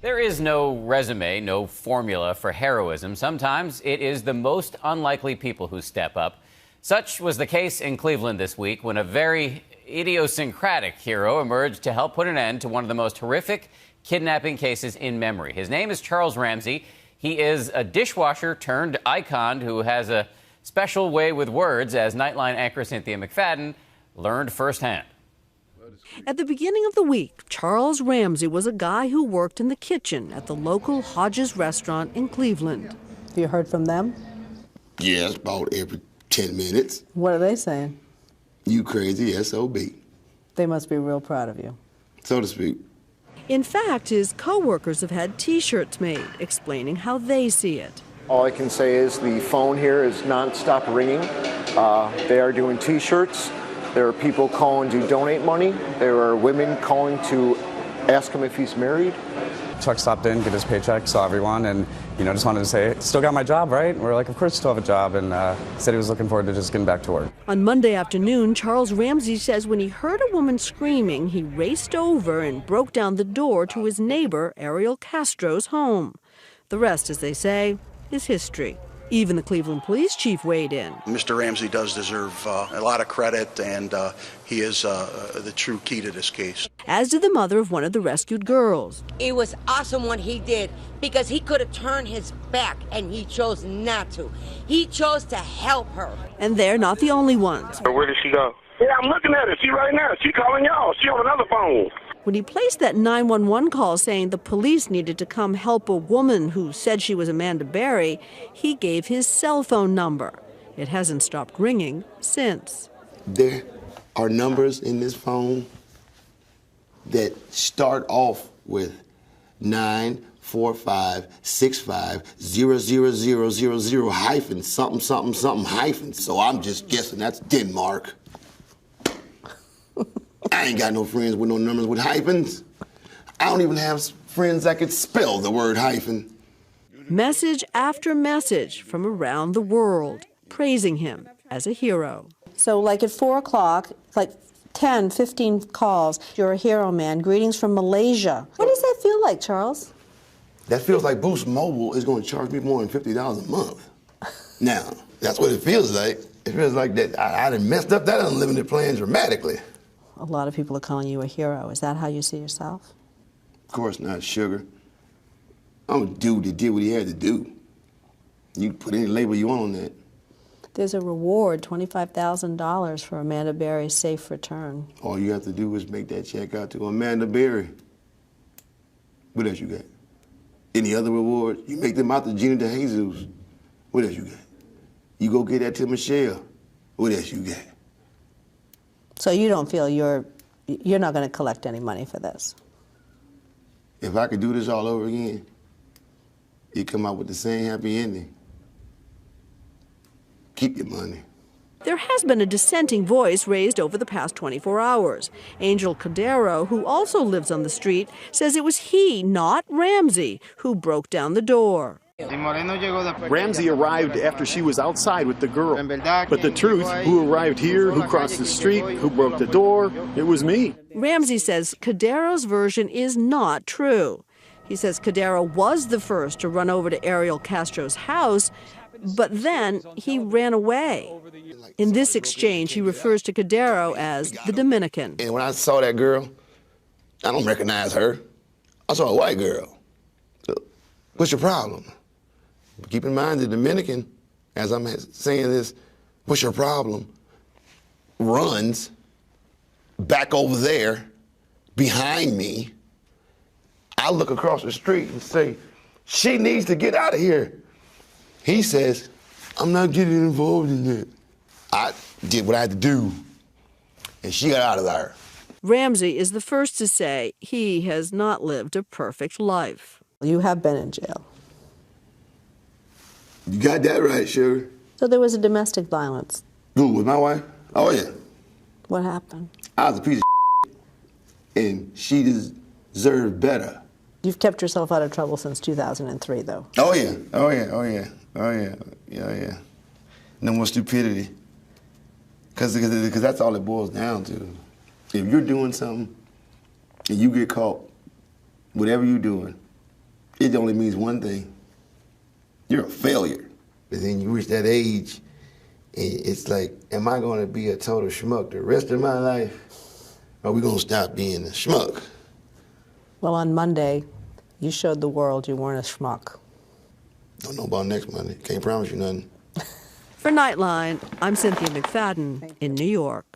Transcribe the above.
There is no resume, no formula for heroism. Sometimes it is the most unlikely people who step up. Such was the case in Cleveland this week when a very idiosyncratic hero emerged to help put an end to one of the most horrific kidnapping cases in memory. His name is Charles Ramsey. He is a dishwasher turned icon who has a special way with words, as Nightline anchor Cynthia McFadden learned firsthand. At the beginning of the week, Charles Ramsey was a guy who worked in the kitchen at the local Hodges restaurant in Cleveland. Have you heard from them? Yes, about every 10 minutes. What are they saying? You crazy SOB. They must be real proud of you. So to speak. In fact, his co-workers have had T-shirts made explaining how they see it. All I can say is the phone here is nonstop ringing. They are doing T-shirts. There are people calling to donate money. There are women calling to ask him if he's married. Chuck stopped in, get his paycheck, saw everyone, and just wanted to say, still got my job, right? And we're like, of course you still have a job, and said he was looking forward to just getting back to work. On Monday afternoon, Charles Ramsey says when he heard a woman screaming, he raced over and broke down the door to his neighbor, Ariel Castro's home. The rest, as they say, is history. Even the Cleveland police chief weighed in. Mr. Ramsey does deserve a lot of credit, and he is the true key to this case. As did the mother of one of the rescued girls. It was awesome what he did, because he could have turned his back, and he chose not to. He chose to help her. And they're not the only ones. Where did she go? Yeah, I'm looking at her. She right now. She calling y'all. She on another phone. When he placed that 911 call saying the police needed to come help a woman who said she was Amanda Berry, he gave his cell phone number. It hasn't stopped ringing since. There are numbers in this phone that start off with 945650000 hyphen something something something hyphen. So I'm just guessing that's Denmark. I ain't got no friends with no numbers with hyphens. I don't even have friends that could spell the word hyphen. Message after message from around the world, praising him as a hero. So like at 4 o'clock, like 10, 15 calls, you're a hero, man. Greetings from Malaysia. What does that feel like, Charles? That feels like Boost Mobile is going to charge me more than $50 a month. Now, that's what it feels like. It feels like that I done messed up that unlimited plan dramatically. A lot of people are calling you a hero. Is that how you see yourself? Of course not, sugar. I'm a dude that did what he had to do. You can put any label you want on that. There's a reward, $25,000 for Amanda Berry's safe return. All you have to do is make that check out to Amanda Berry. What else you got? Any other rewards? You make them out to Gina DeJesus. What else you got? You go get that to Michelle. What else you got? So you don't feel you're not going to collect any money for this? If I could do this all over again, you'd come out with the same happy ending. Keep your money. There has been a dissenting voice raised over the past 24 hours. Angel Cordero, who also lives on the street, says it was he, not Ramsey, who broke down the door. Ramsey arrived after she was outside with the girl. But the truth, who arrived here, who crossed the street, who broke the door, it was me. Ramsey says Cordero's version is not true. He says Cordero was the first to run over to Ariel Castro's house, but then he ran away. In this exchange, he refers to Cordero as the Dominican. And when I saw that girl, I don't recognize her. I saw a white girl. What's your problem? Keep in mind the Dominican, as I'm saying this, what's your problem, runs back over there behind me. I look across the street and say, she needs to get out of here. He says, I'm not getting involved in that. I did what I had to do, and she got out of there. Ramsey is the first to say he has not lived a perfect life. You have been in jail. You got that right, sugar. So there was a domestic violence. Who, with my wife? Oh, yeah. What happened? I was a piece of and she deserved better. You've kept yourself out of trouble since 2003, though. Oh, yeah. Oh, yeah. Oh, yeah. Oh, yeah. Yeah, yeah. No more stupidity. Because that's all it boils down to. If you're doing something and you get caught, whatever you're doing, it only means one thing. You're a failure. But then you reach that age, and it's like, am I going to be a total schmuck the rest of my life? Or are we going to stop being a schmuck? Well, on Monday, you showed the world you weren't a schmuck. Don't know about next Monday. Can't promise you nothing. For Nightline, I'm Cynthia McFadden in New York.